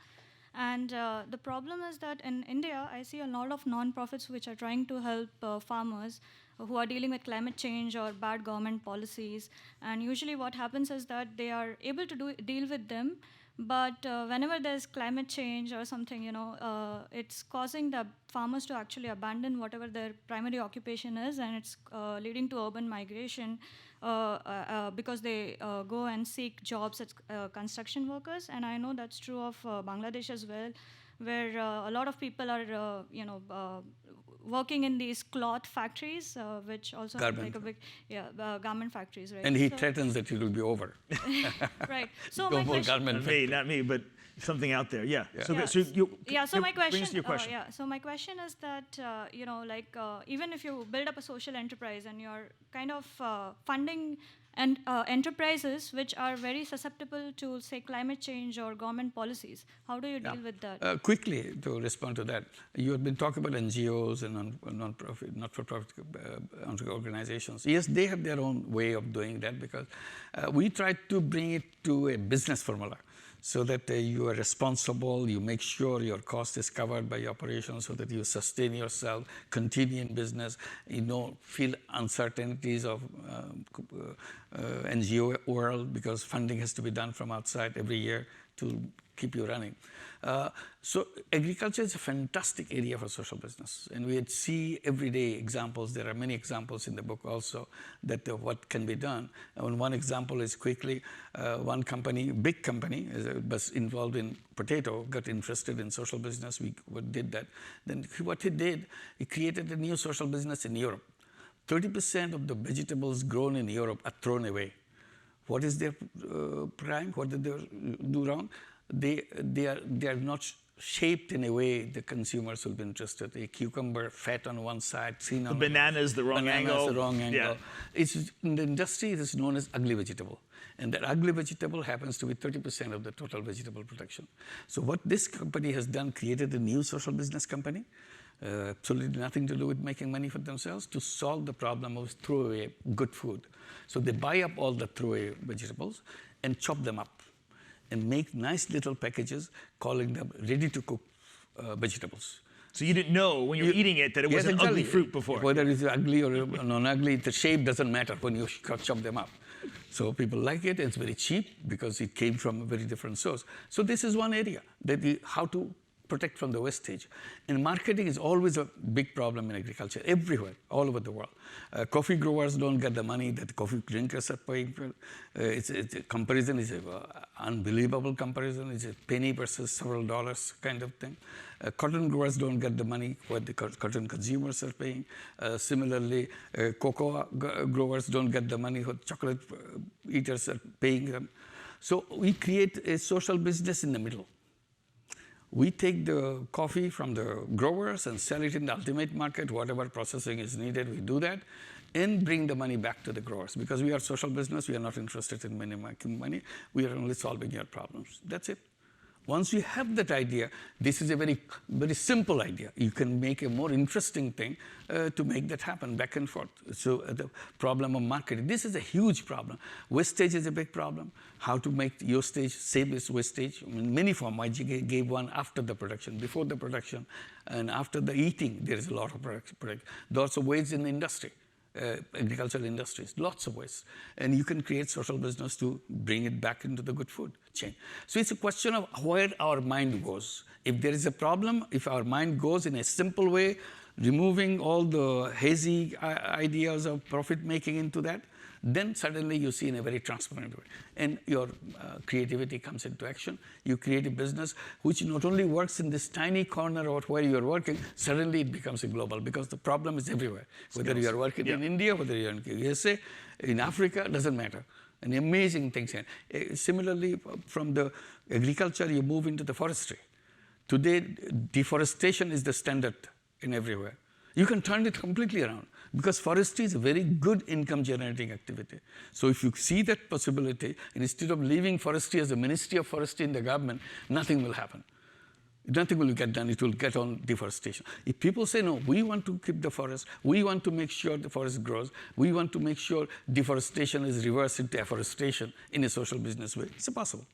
And the problem is that in India, I see a lot of non-profits which are trying to help farmers who are dealing with climate change or bad government policies. And usually what happens is that they are able to deal with them, but whenever there's climate change or something, it's causing the farmers to actually abandon whatever their primary occupation is, and it's leading to urban migration because they go and seek jobs as construction workers. And I know that's true of Bangladesh as well, where a lot of people are, working in these cloth factories, which also have like a big, garment factories, right? And he threatens that it will be over. Right. So No my more question, garment Not me, but something out there. Yeah. Yeah. So, Yeah. so so my question, bring us to your question. So my question is that even if you build up a social enterprise and you're kind of funding and enterprises which are very susceptible to, say, climate change or government policies, how do you deal with that? Quickly, to respond to that, you have been talking about NGOs and non-profit, not-for-profit organizations. Yes, they have their own way of doing that because we try to bring it to a business formula, so that you are responsible, you make sure your cost is covered by your operations so that you sustain yourself, continue in business, feel uncertainties of NGO world because funding has to be done from outside every year to keep you running. So agriculture is a fantastic area for social business. And we see everyday examples. There are many examples in the book also that what can be done. And one example is quickly, one company, big company, was involved in potato, got interested in social business. We did that. Then what he did, he created a new social business in Europe. 30% of the vegetables grown in Europe are thrown away. What is their crime? What did they do wrong? They are not shaped in a way the consumers will be interested. A cucumber fat on one side, thin on the banana is the wrong angle. The wrong angle. Yeah. It's in the industry. It is known as ugly vegetable, and that ugly vegetable happens to be 30% of the total vegetable production. So what this company has done, created a new social business company. Absolutely nothing to do with making money for themselves, to solve the problem of throwaway good food. So they buy up all the throwaway vegetables and chop them up and make nice little packages calling them ready-to-cook vegetables. So you didn't know when you were eating it that it was an ugly fruit before. Whether it's ugly or non-ugly, the shape doesn't matter when you chop them up. So people like it. It's very cheap because it came from a very different source. So this is one area that how to protect from the wastage. And marketing is always a big problem in agriculture, everywhere, all over the world. Coffee growers don't get the money that coffee drinkers are paying for. It's a comparison is an unbelievable comparison. It's a penny versus several dollars kind of thing. Cotton growers don't get the money what the cotton consumers are paying. Similarly, cocoa growers don't get the money what chocolate eaters are paying them. So we create a social business in the middle. We take the coffee from the growers and sell it in the ultimate market. Whatever processing is needed, we do that and bring the money back to the growers. Because we are social business, we are not interested in making money. We are only solving your problems. That's it. Once you have that idea, this is a very, very simple idea. You can make a more interesting thing to make that happen back and forth. So the problem of marketing, this is a huge problem. Wastage is a big problem. How to make wastage, save this wastage. In many forms, I gave one after the production, before the production, and after the eating, there is a lot of product. There are also waste in the industry. agricultural industries, lots of ways. And you can create social business to bring it back into the good food chain. So it's a question of where our mind goes. If there is a problem, if our mind goes in a simple way, removing all the hazy ideas of profit making into that, then suddenly you see in a very transparent way. And your creativity comes into action. You create a business which not only works in this tiny corner of where you are working, suddenly it becomes a global, because the problem is everywhere. Whether you are working in India, whether you are in the USA, in Africa, doesn't matter. And amazing things. Similarly, from the agriculture, you move into the forestry. Today, deforestation is the standard in everywhere. You can turn it completely around, because forestry is a very good income generating activity. So if you see that possibility, and instead of leaving forestry as a Ministry of Forestry in the government, nothing will happen. Nothing will get done. It will get on deforestation. If people say, no, we want to keep the forest, we want to make sure the forest grows, we want to make sure deforestation is reversed into afforestation in a social business way, it's possible.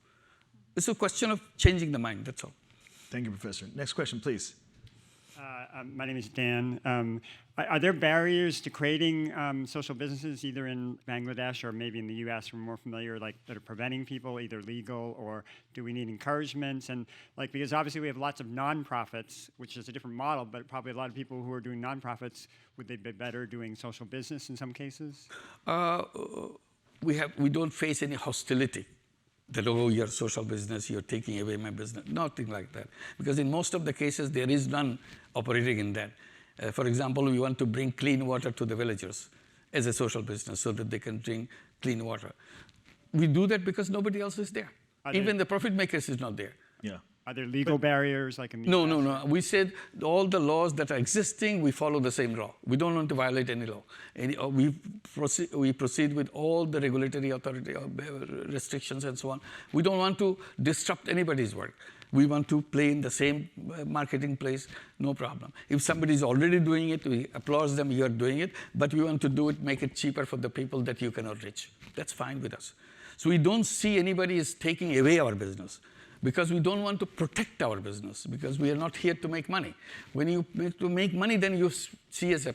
It's a question of changing the mind, that's all. Thank you, Professor. Next question, please. My name is Dan. Are there barriers to creating social businesses, either in Bangladesh or maybe in the U.S. we're more familiar, like that are preventing people, either legal, or do we need encouragements? And like, because obviously we have lots of nonprofits, which is a different model, but probably a lot of people who are doing nonprofits, would they be better doing social business in some cases? We don't face any hostility. That, oh, you're social business, you're taking away my business. Nothing like that. Because in most of the cases, there is none operating in that. For example, we want to bring clean water to the villagers as a social business so that they can drink clean water. We do that because nobody else is there. Even the profit makers is not there. Yeah. Are there legal barriers like in the No, US? no. We said all the laws that are existing, we follow the same law. We don't want to violate any law. We proceed with all the regulatory authority restrictions and so on. We don't want to disrupt anybody's work. We want to play in the same marketing place, no problem. If somebody is already doing it, we applaud them, you are doing it, but we want to do it, make it cheaper for the people that you cannot reach. That's fine with us. So we don't see anybody is taking away our business, because we don't want to protect our business, because we are not here to make money. When you make money, then you see as a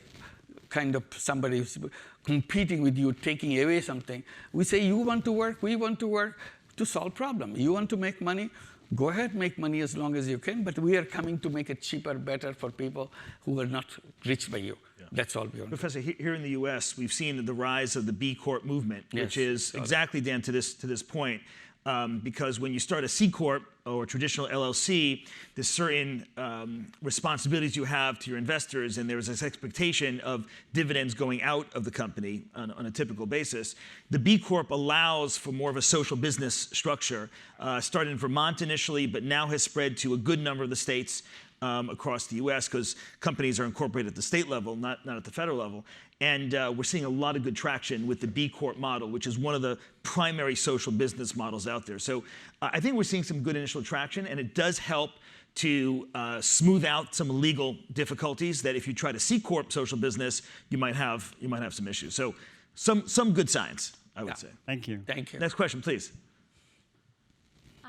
kind of somebody who's competing with you, taking away something. We say, you want to work, we want to work to solve problem. You want to make money, go ahead, make money as long as you can, but we are coming to make it cheaper, better for people who are not reached by you. Yeah. That's all we want. Professor, here in the U.S., we've seen the rise of the BCorp movement, which is exactly, Dan, to this point. Because when you start a C Corp or traditional LLC, there's certain responsibilities you have to your investors, and there's this expectation of dividends going out of the company on a typical basis. The B Corp allows for more of a social business structure, started in Vermont initially, but now has spread to a good number of the states across the U.S. because companies are incorporated at the state level, not at the federal level. And we're seeing a lot of good traction with the B Corp model, which is one of the primary social business models out there. So I think we're seeing some good initial traction, and it does help to smooth out some legal difficulties that if you try to C Corp social business, you might have some issues. So some good signs, I would say. Thank you. Thank you. Next question, please.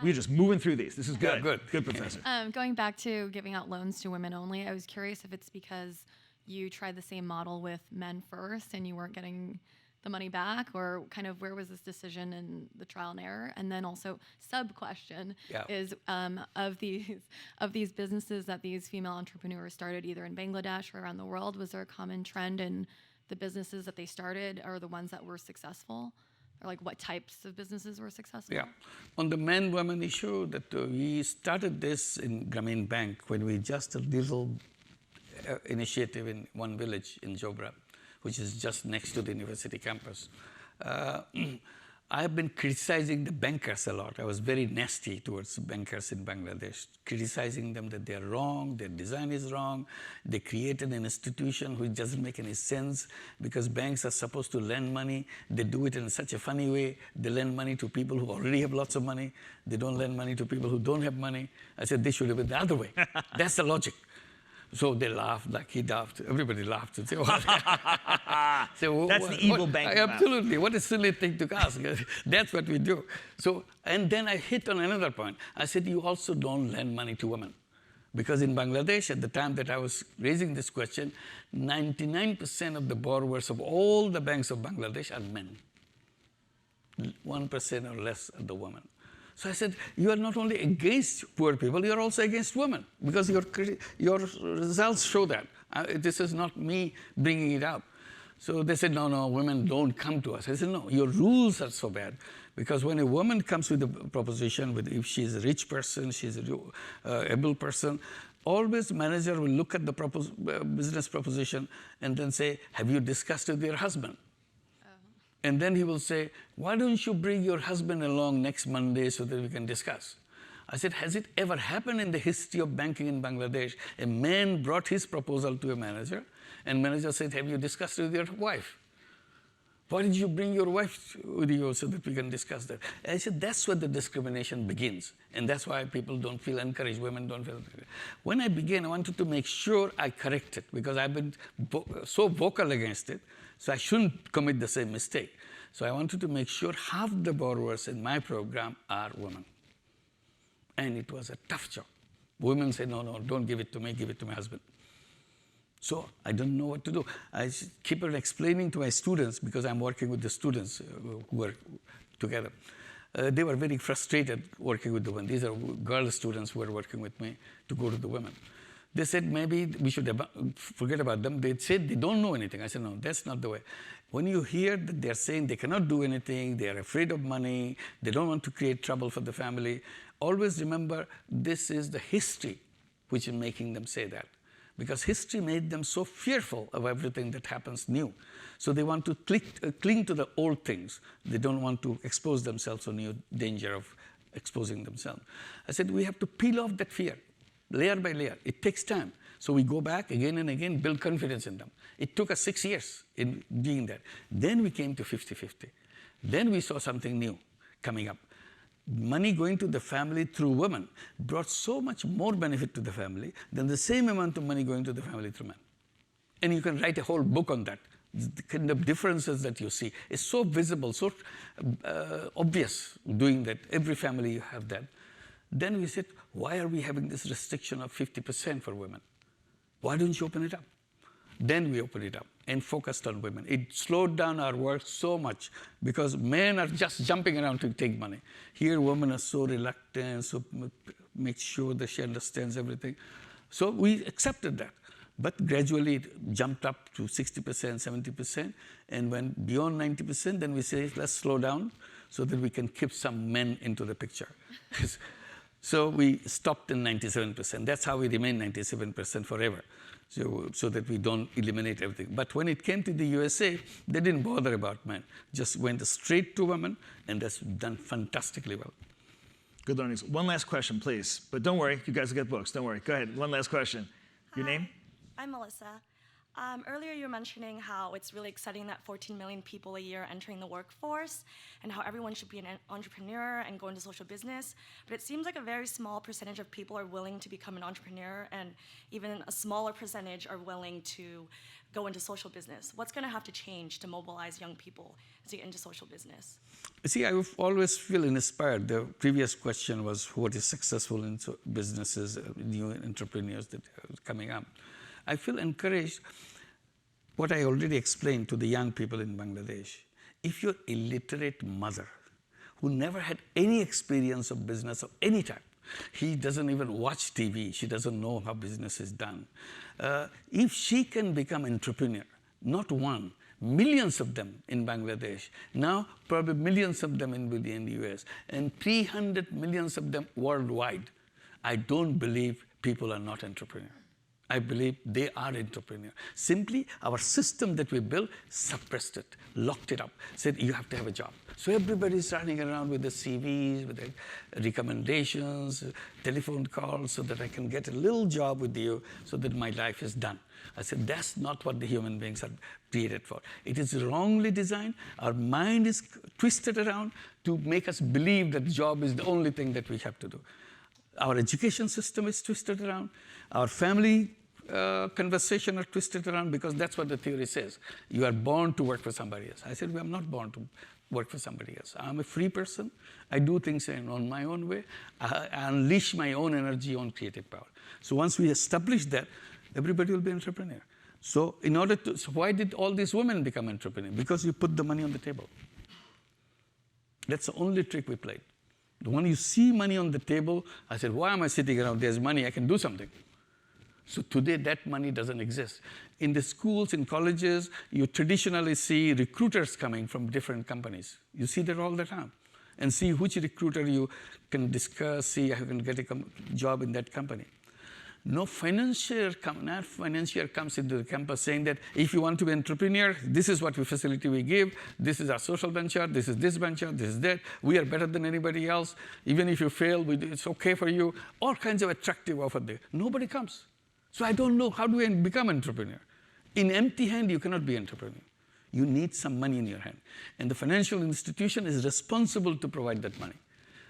We're just moving through these. This is good. Yeah, good, Professor. Going back to giving out loans to women only, I was curious if it's because you tried the same model with men first and you weren't getting the money back, or kind of where was this decision in the trial and error? And then also sub-question is of these businesses that these female entrepreneurs started either in Bangladesh or around the world, was there a common trend in the businesses that they started or the ones that were successful? Or like what types of businesses were successful? Yeah. On the men-women issue, that we started this in Grameen Bank when we just a little initiative in one village in Jobra, which is just next to the university campus. I have been criticizing the bankers a lot. I was very nasty towards bankers in Bangladesh, criticizing them that they are wrong, their design is wrong. They created an institution which doesn't make any sense, because banks are supposed to lend money. They do it in such a funny way. They lend money to people who already have lots of money. They don't lend money to people who don't have money. I said, they should have been the other way. That's the logic. So they laughed, like he laughed. Everybody laughed and said, That's the evil bank. Absolutely. What a silly thing to ask. That's what we do. So, and then I hit on another point. I said, you also don't lend money to women. Because in Bangladesh, at the time that I was raising this question, 99% of the borrowers of all the banks of Bangladesh are men. 1% or less are the women. So I said, you are not only against poor people, you are also against women, because your results show that. This is not me bringing it up. So they said, no, women don't come to us. I said, no, your rules are so bad. Because when a woman comes with a proposition, if she's a rich person, she's an able person, always manager will look at the business proposition and then say, have you discussed it with your husband? And then he will say, why don't you bring your husband along next Monday so that we can discuss? I said, has it ever happened in the history of banking in Bangladesh? A man brought his proposal to a manager, and manager said, have you discussed it with your wife? Why did you bring your wife with you so that we can discuss that? And I said, that's where the discrimination begins. And that's why people don't feel encouraged, women don't feel encouraged. When I began, I wanted to make sure I correct it, because I've been so vocal against it, so I shouldn't commit the same mistake. So I wanted to make sure half the borrowers in my program are women. And it was a tough job. Women said, no, don't give it to me, give it to my husband. So I don't know what to do. I keep on explaining to my students, because I'm working with the students who are together. They were very frustrated working with the women. These are girl students who are working with me to go to the women. They said, maybe we should forget about them. They said they don't know anything. I said, no, that's not the way. When you hear that they're saying they cannot do anything, they are afraid of money, they don't want to create trouble for the family, always remember this is the history which is making them say that. Because history made them so fearful of everything that happens new. So they want to cling to the old things. They don't want to expose themselves to new danger of exposing themselves. I said, we have to peel off that fear, layer by layer. It takes time. So we go back again and again, build confidence in them. It took us 6 years in doing that. Then we came to 50-50. Then we saw something new coming up. Money going to the family through women brought so much more benefit to the family than the same amount of money going to the family through men. And you can write a whole book on that. The kind of differences that you see is so visible, so obvious doing that. Every family you have that. Then we said, why are we having this restriction of 50% for women? Why don't you open it up? Then we opened it up and focused on women. It slowed down our work so much because men are just jumping around to take money. Here, women are so reluctant, so make sure that she understands everything. So we accepted that. But gradually it jumped up to 60%, 70%, and when beyond 90%, then we say, let's slow down so that we can keep some men into the picture. So we stopped in 97%. That's how we remain 97% forever. So that we don't eliminate everything. But when it came to the USA, they didn't bother about men. Just went straight to women, and that's done fantastically well. Good learnings. One last question, please. But don't worry, you guys will get books. Don't worry. Go ahead. One last question. Your name? I'm Melissa. Earlier you were mentioning how it's really exciting that 14 million people a year entering the workforce and how everyone should be an entrepreneur and go into social business. But it seems like a very small percentage of people are willing to become an entrepreneur, and even a smaller percentage are willing to go into social business. What's going to have to change to mobilize young people to get into social business? See, I always feel inspired. The previous question was what is successful in businesses, new entrepreneurs that are coming up. I feel encouraged. What I already explained to the young people in Bangladesh, if you're an illiterate mother who never had any experience of business of any type, he doesn't even watch TV, she doesn't know how business is done. If she can become an entrepreneur, not one, millions of them in Bangladesh, now probably millions of them in the US, and 300 millions of them worldwide, I don't believe people are not entrepreneurs. I believe they are entrepreneurs. Simply, our system that we built suppressed it, locked it up, said you have to have a job. So everybody's running around with the CVs, with the recommendations, telephone calls, so that I can get a little job with you so that my life is done. I said, that's not what the human beings are created for. It is wrongly designed. Our mind is twisted around to make us believe that job is the only thing that we have to do. Our education system is twisted around. Our family conversation are twisted around because that's what the theory says. You are born to work for somebody else. I said, we are not born to work for somebody else. I'm a free person. I do things on my own way. I unleash my own energy, own creative power. So once we establish that, everybody will be entrepreneur. So why did all these women become entrepreneurs? Because you put the money on the table. That's the only trick we played. When you see money on the table, I said, why am I sitting around? There's money, I can do something. So today, that money doesn't exist. In the schools, in colleges, you traditionally see recruiters coming from different companies. You see that all the time. And see which recruiter you can discuss, see how you can get a job in that company. No financier comes into the campus saying that if you want to be an entrepreneur, this is what facility we give, this is our social venture, this is this venture, this is that, we are better than anybody else, even if you fail, it's okay for you, all kinds of attractive offer there. Nobody comes. So I don't know, how do I become an entrepreneur? In empty hand, you cannot be an entrepreneur. You need some money in your hand. And the financial institution is responsible to provide that money.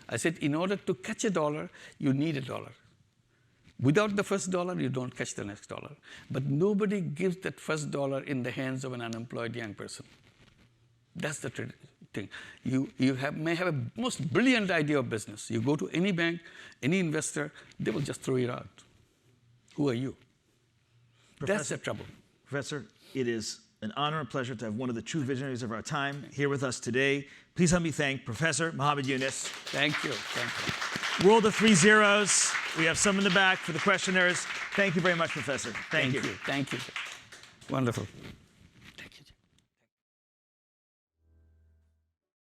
I said, in order to catch a dollar, you need a dollar. Without the first dollar, you don't catch the next dollar. But nobody gives that first dollar in the hands of an unemployed young person. That's the thing. You may have a most brilliant idea of business. You go to any bank, any investor, they will just throw it out. Who are you? That's the trouble. Professor, it is an honor and pleasure to have one of the true visionaries of our time here with us today. Please help me thank Professor Muhammad Yunus. Thank you. Thank you. World of three zeros. We have some in the back for the questionnaires. Thank you very much, Professor. Thank you. Thank you. Wonderful.